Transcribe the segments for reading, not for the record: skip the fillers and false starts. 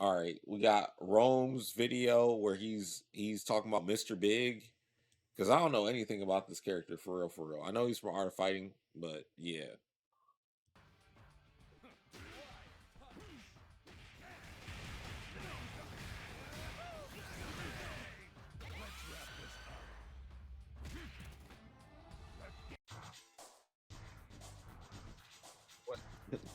All right, we got Rome's video where he's talking about Mr. Big because I don't know anything about this character for real, for real. I know he's from Art of Fighting, but yeah. What?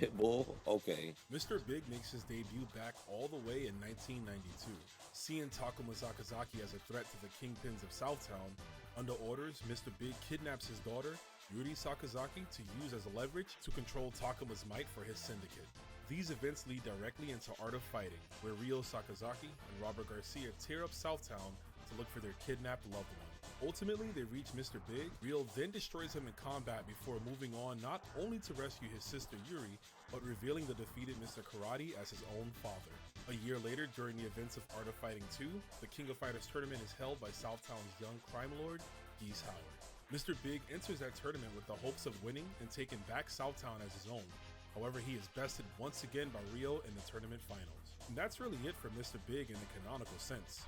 Pitbull? Okay. Mr. Big makes his debut back all the way in 1992. Seeing Takuma Sakazaki as a threat to the kingpins of Southtown, under orders, Mr. Big kidnaps his daughter, Yuri Sakazaki, to use as leverage to control Takuma's might for his syndicate. These events lead directly into Art of Fighting, where Ryo Sakazaki and Robert Garcia tear up Southtown to look for their kidnapped loved one. Ultimately, they reach Mr. Big. Ryo then destroys him in combat before moving on not only to rescue his sister Yuri, but revealing the defeated Mr. Karate as his own father. A year later, during the events of Art of Fighting 2, the King of Fighters tournament is held by Southtown's young crime lord, Geese Howard. Mr. Big enters that tournament with the hopes of winning and taking back Southtown as his own. However, he is bested once again by Ryo in the tournament finals. And that's really it for Mr. Big in the canonical sense.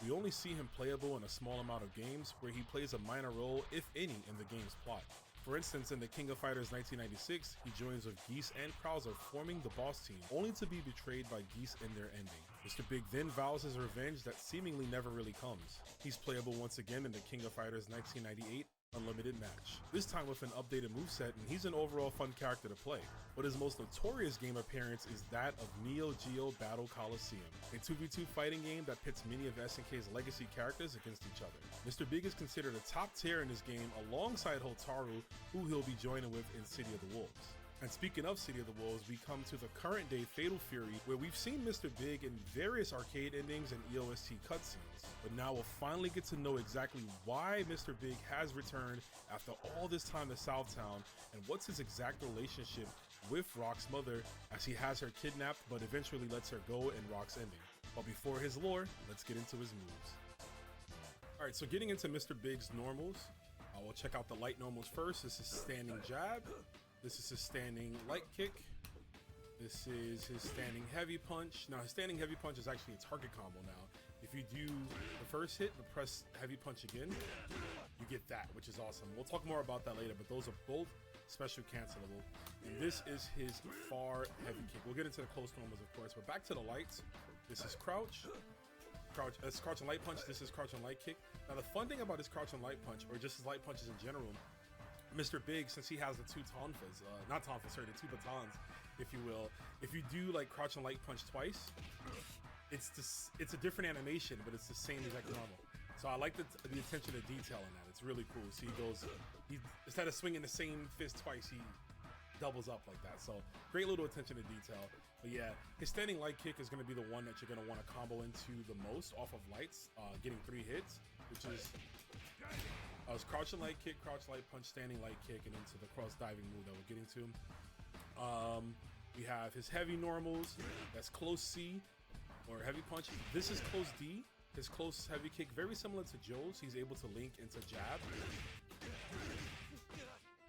We only see him playable in a small amount of games where he plays a minor role, if any, in the game's plot. For instance, in the King of Fighters 1996, he joins with Geese and Krauser forming the boss team, only to be betrayed by Geese in their ending. Mr. Big then vows his revenge that seemingly never really comes. He's playable once again in the King of Fighters 1998 Unlimited match, this time with an updated moveset, and he's an overall fun character to play. But his most notorious game appearance is that of Neo Geo Battle Coliseum, a 2v2 fighting game that pits many of SNK's legacy characters against each other. Mr. Big is considered a top tier in this game alongside Hotaru, who he'll be joining with in City of the Wolves. And speaking of City of the Wolves, we come to the current day Fatal Fury, where we've seen Mr. Big in various arcade endings and EOST cutscenes. But now we'll finally get to know exactly why Mr. Big has returned after all this time to Southtown, and what's his exact relationship with Rock's mother, as he has her kidnapped but eventually lets her go in Rock's ending. But before his lore, let's get into his moves. Alright, so getting into Mr. Big's normals, we'll check out the light normals first. This is standing jab. This is his standing light kick. This is his standing heavy punch. Now, his standing heavy punch is actually a target combo now. If you do the first hit and press heavy punch again, you get that, which is awesome. We'll talk more about that later, but those are both special cancelable. And this is his far heavy kick. We'll get into the close normals, of course, but back to the lights. This is crouch. That's crouch and light punch. This is crouch and light kick. Now, the fun thing about his crouch and light punch, or just his light punches in general, Mr. Big, since he has the two tonfas, not tonfas, sorry, the two batons, if you will. If you do like crouch and light punch twice, it's a different animation, but it's the same exact normal. So I like the attention to detail in that. It's really cool. So he instead of swinging the same fist twice, he doubles up like that. So great little attention to detail. But yeah, his standing light kick is going to be the one that you're going to want to combo into the most off of lights, getting 3 hits, which is his crouch and light kick, crouch light punch, standing light kick, and into the cross diving move that we're getting to. We have his heavy normals. That's close C or heavy punch. This is close D. His close heavy kick, very similar to Joe's. He's able to link into jab.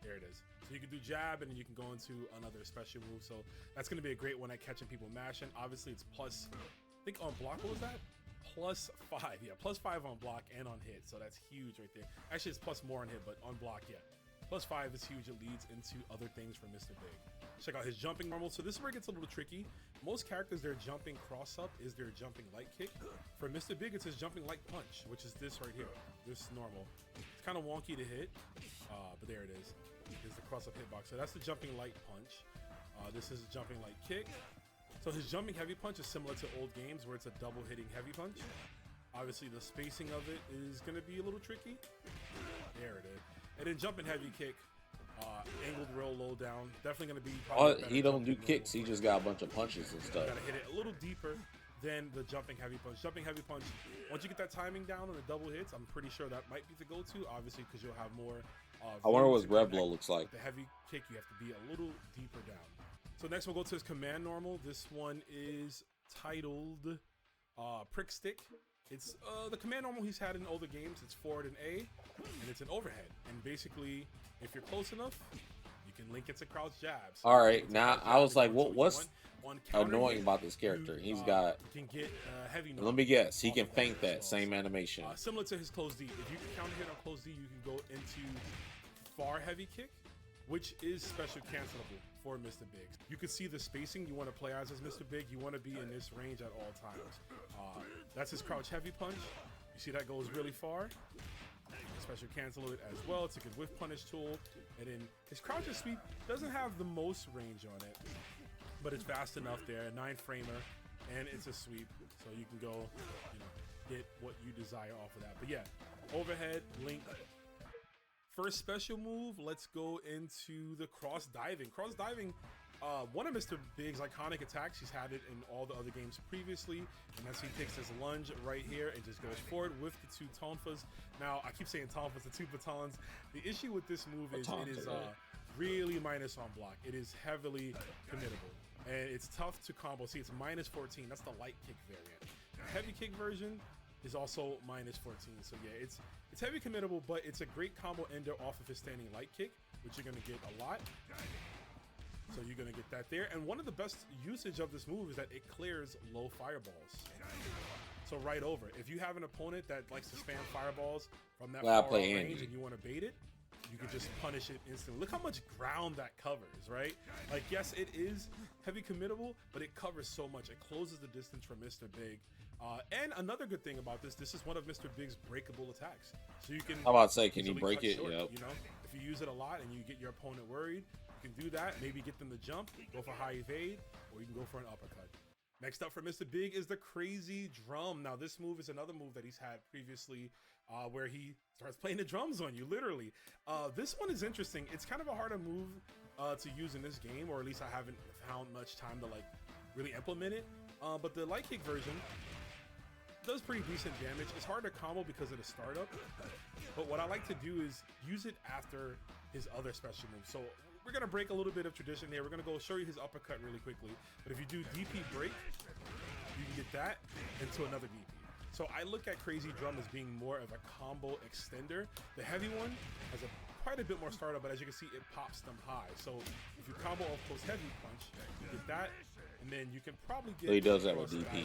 There it is. So you can do jab, and then you can go into another special move. So that's going to be a great one at catching people mashing. Obviously, it's plus, I think on block, what was that? +5, yeah, +5 on block and on hit, so that's huge right there. Actually, it's plus more on hit, but on block, yeah. +5 is huge. It leads into other things for Mr. Big. Check out his jumping normal. So this is where it gets a little tricky. Most characters, their jumping cross up is their jumping light kick. For Mr. Big, it's his jumping light punch, which is this right here. This normal. It's kind of wonky to hit, but there it is. Here's the cross up hitbox. So that's the jumping light punch. This is a jumping light kick. So his jumping heavy punch is similar to old games where it's a double hitting heavy punch. Obviously the spacing of it is going to be a little tricky. There it is. And then jumping heavy kick, angled roll low down. Definitely going to be He don't do kicks. He just got a bunch of punches and stuff. Got to hit it a little deeper than the jumping heavy punch. Jumping heavy punch, once you get that timing down on the double hits, I'm pretty sure that might be the go-to, obviously, because you'll have more. I wonder what his rev blow looks like. The heavy kick, you have to be a little deeper down. So next we'll go to his command normal. This one is titled Prick Stick. It's the command normal he's had in older games. It's forward and A, and it's an overhead. And basically, if you're close enough, you can link it to crouch jabs. All Link right, it to now crouch I jab was to like, go into a what's one. On counter annoying hit, about this character? you, He's got. can get heavy Let knock me guess. He off can of that feint as that well. same So, animation. similar to his close D. If you can counter hit on close D, you can go into far heavy kick, which is special cancelable for Mr. Biggs. You can see the spacing you want to play as Mr. Big. You want to be in this range at all times. That's his crouch heavy punch. You see that goes really far. Special cancel it as well. It's a good whiff punish tool. And then his crouch and sweep doesn't have the most range on it, but it's fast enough there. A 9-framer, and it's a sweep, so you can go, get what you desire off of that. But yeah, overhead, link. First special move, let's go into the cross diving. Cross diving, one of Mr. Big's iconic attacks. He's had it in all the other games previously, and that's he takes his lunge right here and just goes forward with the 2 tonfas. Now, I keep saying tonfas, the 2 batons. The issue with this move is it is really minus on block. It is heavily committable, and it's tough to combo. See, it's minus 14. That's the light kick variant. The heavy kick version is also minus 14. So yeah, it's heavy committable, but it's a great combo ender off of his standing light kick, which you're gonna get a lot. So you're gonna get that there. And one of the best usage of this move is that it clears low fireballs. So right over. If you have an opponent that likes to spam fireballs from that far out range and you want to bait it, you can just punish it instantly. Look how much ground that covers, right? Like, yes, it is heavy committable, but it covers so much. It closes the distance from Mr. Big. And another good thing about this is one of Mr. Big's breakable attacks. So you can. How about to say, can you easily break cut it? short, Yep. You know, if you use it a lot and you get your opponent worried, you can do that. Maybe get them to jump, go for high evade, or you can go for an uppercut. Next up for Mr. Big is the crazy drum. Now, this move is another move that he's had previously where he starts playing the drums on you, literally. This one is interesting. It's kind of a harder move to use in this game, or at least I haven't found much time to like really implement it. But the light kick version does pretty decent damage. It's hard to combo because of the startup, but what I like to do is use it after his other special moves. So we're gonna break a little bit of tradition here. We're gonna go show you his uppercut really quickly. But if you do DP break, you can get that into another DP. So I look at Crazy Drum as being more of a combo extender. The heavy one has quite a bit more startup, but as you can see, it pops them high. So if you combo off close heavy punch, you get that, and then you can probably get. So he does that with DP.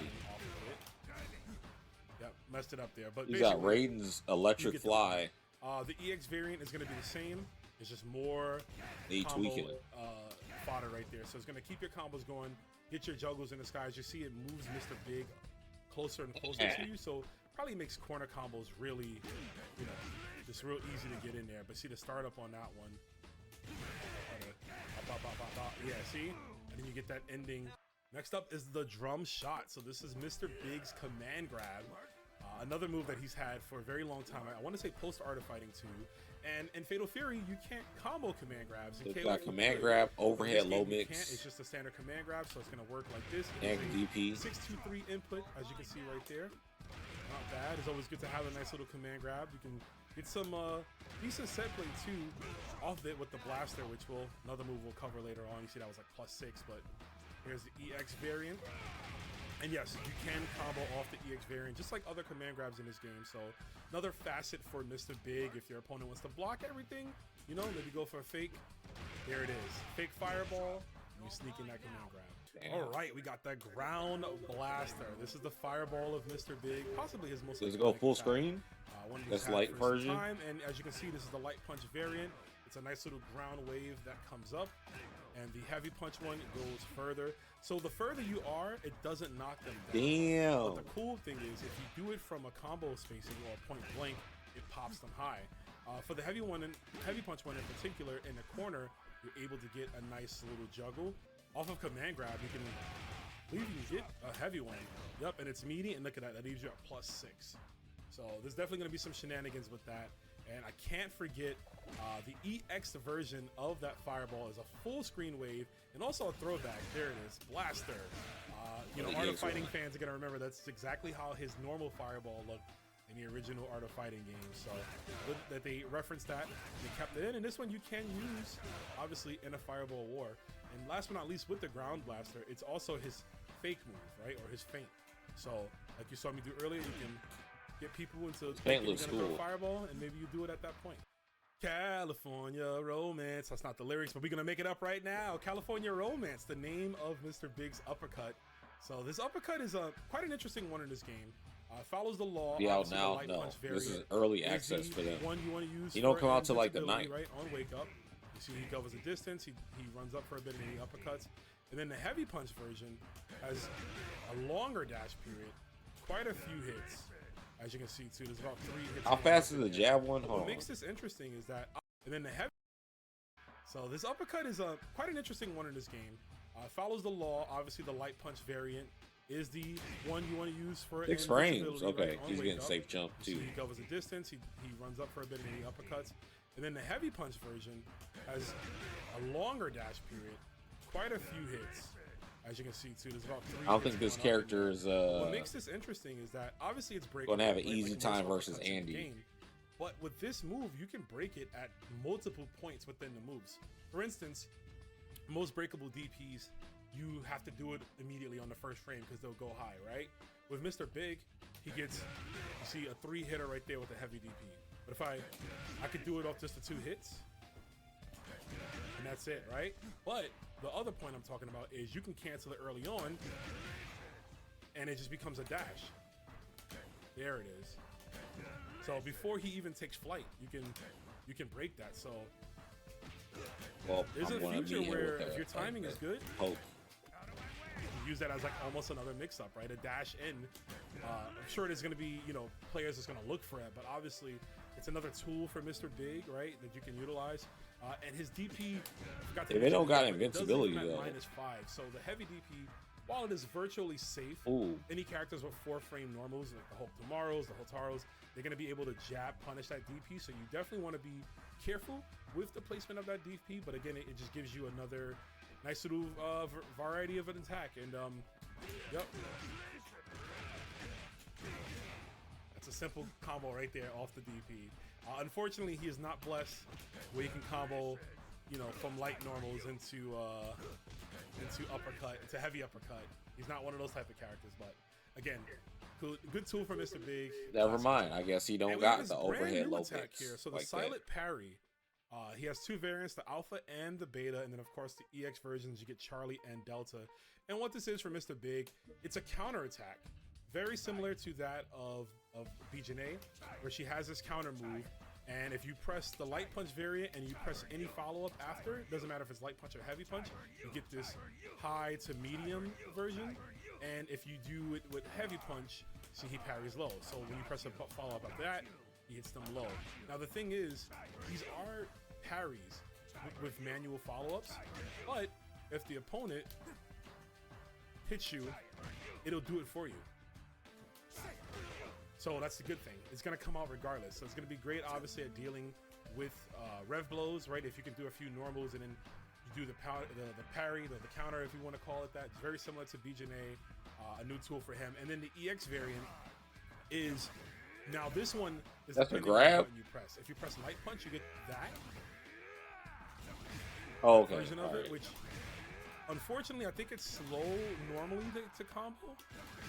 Yep, messed it up there. But He's got Raiden's electric fly. The EX variant is going to be the same. It's just more tweaking fodder right there. So it's going to keep your combos going, get your juggles in the sky. As you see, it moves Mr. Big closer and closer to you. So probably makes corner combos really, just real easy to get in there. But see the startup on that one. Yeah, see? And then you get that ending. Next up is the drum shot. So this is Mr. Big's command grab. Another move that he's had for a very long time. I want to say post Art of Fighting 2. And in Fatal Fury, you can't combo command grabs. It's got command grab, overhead, low mix. It's just a standard command grab, so it's going to work like this. And DP. 623 input, as you can see right there. Not bad. It's always good to have a nice little command grab. You can get some decent set play too off it with the blaster, which another move we'll cover later on. You see that was like +6, but here's the EX variant. And yes, you can combo off the EX variant, just like other command grabs in this game. So another facet for Mr. Big, if your opponent wants to block everything, maybe go for a fake. There it is. Fake fireball, and you sneak in that command grab. Damn. All right, we got the ground blaster. This is the fireball of Mr. Big, possibly his most. Does it go full screen? That's light version. And as you can see, this is the light punch variant. It's a nice little ground wave that comes up. And the heavy punch one goes further. So the further you are, it doesn't knock them down. Damn. But the cool thing is, if you do it from a combo spacing or point blank, it pops them high. For the heavy punch one in particular, in the corner, you're able to get a nice little juggle. Off of command grab, you can get a heavy one. Yep, and it's meaty, and look at that. That leaves you at +6. So there's definitely going to be some shenanigans with that. And I can't forget the EX version of that fireball is a full screen wave and also a throwback. There it is, blaster. Art of Fighting fans are gonna remember that's exactly how his normal fireball looked in the original Art of Fighting game. So good that they referenced that, they kept it in. And this one you can use, obviously, in a fireball war. And last but not least, with the ground blaster, it's also his fake move, right, or his feint. So like you saw me do earlier, you can get people into thinking you're gonna throw a fireball, and maybe you do it at that point. California Romance. That's not the lyrics, but we're going to make it up right now. California Romance, the name of Mr. Big's uppercut. So this uppercut is quite an interesting one in this game. Follows the law. Be out Obviously, the now? light No, punch this is variant early is access the for them. one you want to use He don't for come out till like the invincibility, 9th. right? On Wake Up. You see he covers a distance. He runs up for a bit and he uppercuts. And then the heavy punch version has a longer dash period. Quite a few hits. As you can see too, there's about 3 hits. How fast is the jab one? Hold What on. makes this interesting is that, and then the heavy. So this uppercut is quite an interesting one in this game. Follows the law. Obviously, the light punch variant is the one you want to use for 6 frames. invincibility, Okay, right? On he's Wake getting Up. safe jump You too. see he covers a distance. He runs up for a bit and he uppercuts. And then the heavy punch version has a longer dash period. Quite a few hits. As you can see too, there's about 3 I don't hits think this going up. character is What makes this interesting is that obviously it's breakable. gonna have an right? easy Like time most versus uppercuts in the Andy. game. But with this move, you can break it at multiple points within the moves. For instance, most breakable DPs, you have to do it immediately on the first frame because they'll go high, right? With Mr. Big, he gets, you see, a 3-hitter right there with a heavy DP. But if I could do it off just the 2 hits, and that's it, right? But the other point I'm talking about is you can cancel it early on, and it just becomes a dash. There it is. So before he even takes flight, you can break that. So Well, there's I'm a gonna future be here where with if your timing is good, poke. you use that as like almost another mix-up, right? A dash in. I'm sure there's going to be, players that's going to look for it, but obviously it's another tool for Mr. Big, right, that you can utilize. And his DP, If they don't got it does invincibility, even at though. -5. So the heavy DP, while it is virtually safe, Ooh. any characters with 4-frame normals, like the Hotaros, the Hotaros, they're going to be able to jab punish that DP. So you definitely want to be careful with the placement of that DP. But again, it just gives you another nice little variety of an attack. And yep, that's a simple combo right there off the DP. Unfortunately, he is not blessed where he can combo, from light normals into uppercut, into heavy uppercut. He's not one of those type of characters, but again, good tool for Mr. Big. Never mind. I guess he don't And we have got this the brand overhead new low attack kicks here. So the like silent that. parry. He has 2 variants, the alpha and the beta, and then of course the EX versions, you get Charlie and Delta. And what this is for Mr. Big, it's a counter attack. Very similar to that of BJNA, where she has this counter move. And if you press the light punch variant and you press any follow-up after, it doesn't matter if it's light punch or heavy punch, you get this high to medium version. And if you do it with heavy punch, see he parries low. So when you press a follow-up after that, he hits them low. Now the thing is, these are parries with manual follow-ups, but if the opponent hits you, it'll do it for you. So that's the good thing. It's going to come out regardless. So it's going to be great, obviously, at dealing with rev blows, right? If you can do a few normals and then you do the parry, the counter, if you want to call it that. It's very similar to BJNA, a new tool for him. And then the EX variant is, now this one is That's a depending on grab? what button you press. If you press light punch, you get that Oh, okay. version of All it, right. which unfortunately I think it's slow normally to combo,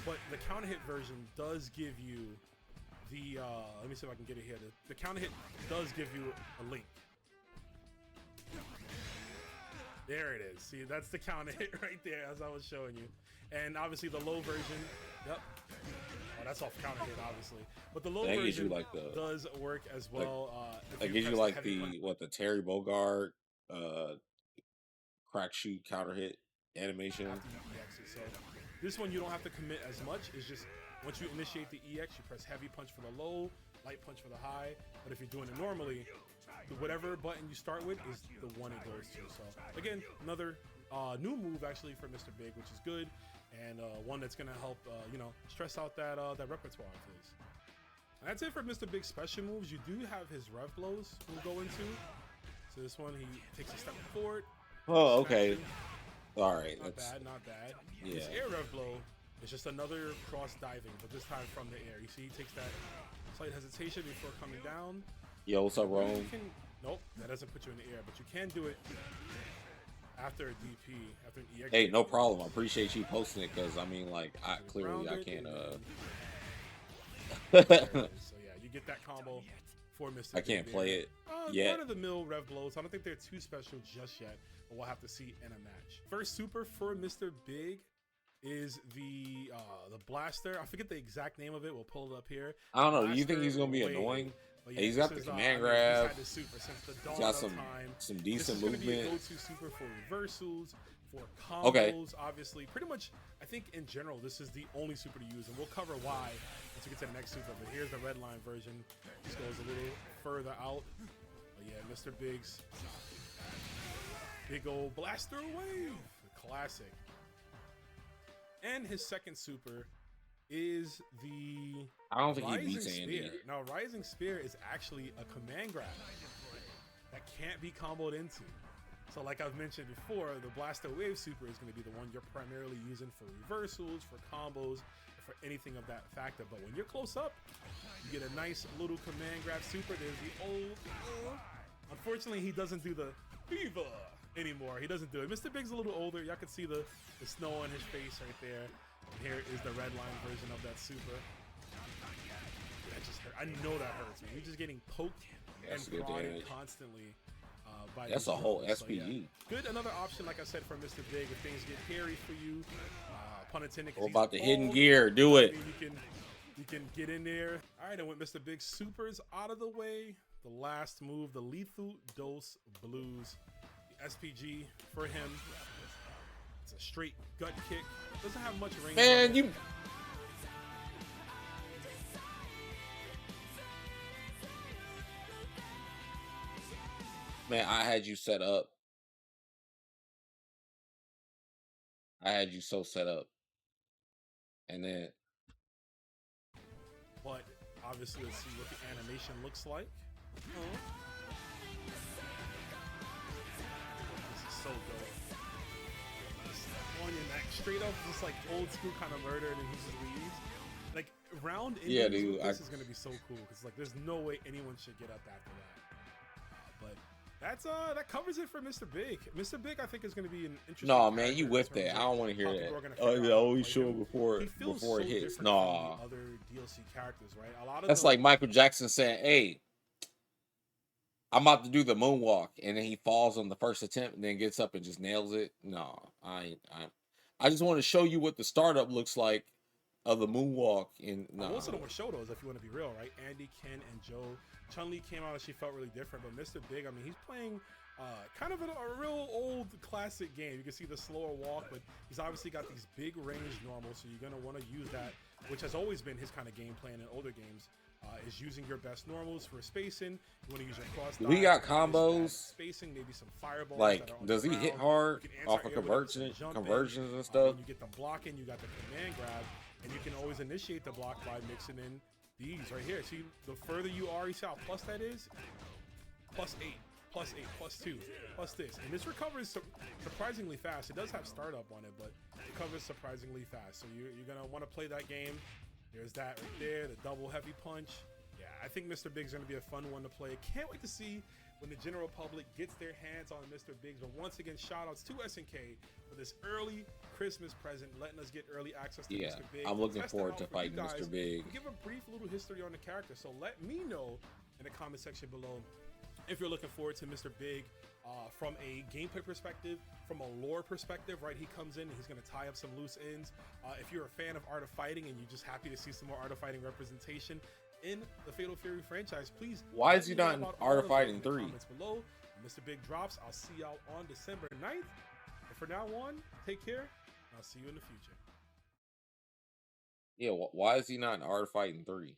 but the counter hit version does give you the let me see if I can get it here. The counter hit does give you a link. There it is. See, that's the counter hit right there, as I was showing you. And obviously the low version, yep. Oh, that's off counter hit, obviously. But the low That gives version you like the does work as well. If that you gives you press like heavy punch. the Terry Bogard crack shoot counter hit animation. After you EX it. So this one you don't have to commit as much. It's just once you initiate the EX, you press heavy punch for the low, light punch for the high. But if you're doing it normally, whatever button you start with is the one it goes to. So again, another new move actually for Mr. Big, which is good, and one that's gonna help stress out that repertoire of his. And that's it for Mr. Big's special moves. You do have his rev blows we'll go into. So this one, he takes a step forward. Oh, okay. All right. Not That's bad, not bad. Yeah. His air rev blow is just another cross diving, but this time from the air. You see, he takes that slight hesitation before coming down. yo. What's up, You Rome? nope, that doesn't put you in the air, but you can do it after a DP, after an EX. Hey, no problem. I appreciate you posting it because I mean, like, clearly I Grounded, can't. and then- There it is. So yeah, you get that combo for Mr. I Big can't there. play it yet. Run-of-the-mill rev blows. I don't think they're too special just yet, but we'll have to see in a match. First super for Mr. Big is the blaster. I forget the exact name of it. We'll pull it up here. I don't know. Do you Blaster think he's gonna be Wave. annoying? But Yeah, he's got the command he's grab. had this super since the dawn He's got of time. some decent This is movement. Be a go-to super for reversals, for combos. Okay. Obviously, pretty much. I think in general, this is the only super to use, and we'll cover why once we get to the next super. But here's the red line version. This goes a little further out. But yeah, Mr. Big's big old blaster wave, the classic. And his second super is the I don't think he Rising beats Andy. Spear. Now, Rising Spear is actually a command grab that can't be comboed into. So like I've mentioned before, the Blaster Wave Super is going to be the one you're primarily using for reversals, for combos, for anything of that factor. But when you're close up, you get a nice little command grab super. There's the old... Unfortunately, he doesn't do the Viva anymore. He doesn't do it. Mr. Big's a little older. Y'all can see the snow on his face right there. And here is the red line version of that super. That just hurt. I know that hurts, man. You're just getting poked and prodded constantly. That's a whole SPG. So, yeah. Good, another option, like I said, for Mr. Big if things get hairy for you. Pun intended. What about the hidden gear? Do it. I mean, you can get in there. All right, and with Mr. Big supers out of the way, the last move, the Lethal Dose Blues, the SPG for him. It's a straight gut kick. Doesn't have much range. Man, you. Man, I had you set up. I had you so set up. And then. But obviously, let's see what the animation looks like. This is so dope. On your neck, straight up, just like old school kind of murder, and then he just leaves. Like round endings, Yeah, dude, this is gonna be so cool because like there's no way anyone should get up after that. But that's that covers it for Mr. Big. Mr. Big, I think, is gonna be an interesting. No, man, you whiffed that. I don't want to hear that. Oh, yeah, always show it before it hits. Nah, other DLC characters, right? A lot of that's like Michael Jackson saying, "Hey, I'm about to do the moonwalk," and then he falls on the first attempt, and then gets up and just nails it. No, I just want to show you what the startup looks like of the moonwalk. And no, most of them were show those, if you want to be real, right? Andy, Ken, and Joe. Chun-Li came out and she felt really different, but Mr. Big, I mean, he's playing kind of a real old classic game. You can see the slower walk, but he's obviously got these big range normals, so you're going to want to use that, which has always been his kind of game plan in older games. Is using your best normals for spacing. You want to use your cross. We got combos. Spacing, maybe some fireballs. Like, does he hit hard off of conversions and stuff? You get the blocking, you got the command grab, and you can always initiate the block by mixing in these right here. See, the further you are, you see how plus that is? +8, +8, +2, plus this. And this recovers surprisingly fast. It does have startup on it, but it recovers surprisingly fast. So you're going to want to play that game. There's that right there, the double heavy punch. Yeah, I think Mr. Big's going to be a fun one to play. Can't wait to see when the general public gets their hands on Mr. Biggs. But once again, shout outs to SNK for this early Christmas present, letting us get early access to Mr. Big. I'm looking forward to fighting Mr. Big. Give a brief little history on the character. So let me know in the comment section below if you're looking forward to Mr. Big from a gameplay perspective, from a lore perspective, right? He comes in and he's going to tie up some loose ends. If you're a fan of Art of Fighting and you're just happy to see some more Art of Fighting representation in the Fatal Fury franchise, please. Why is he not in Art of Fighting 3? Comments below. When Mr. Big drops, I'll see y'all on December 9th. And for now on, take care. I'll see you in the future. Yeah, why is he not in Art of Fighting 3?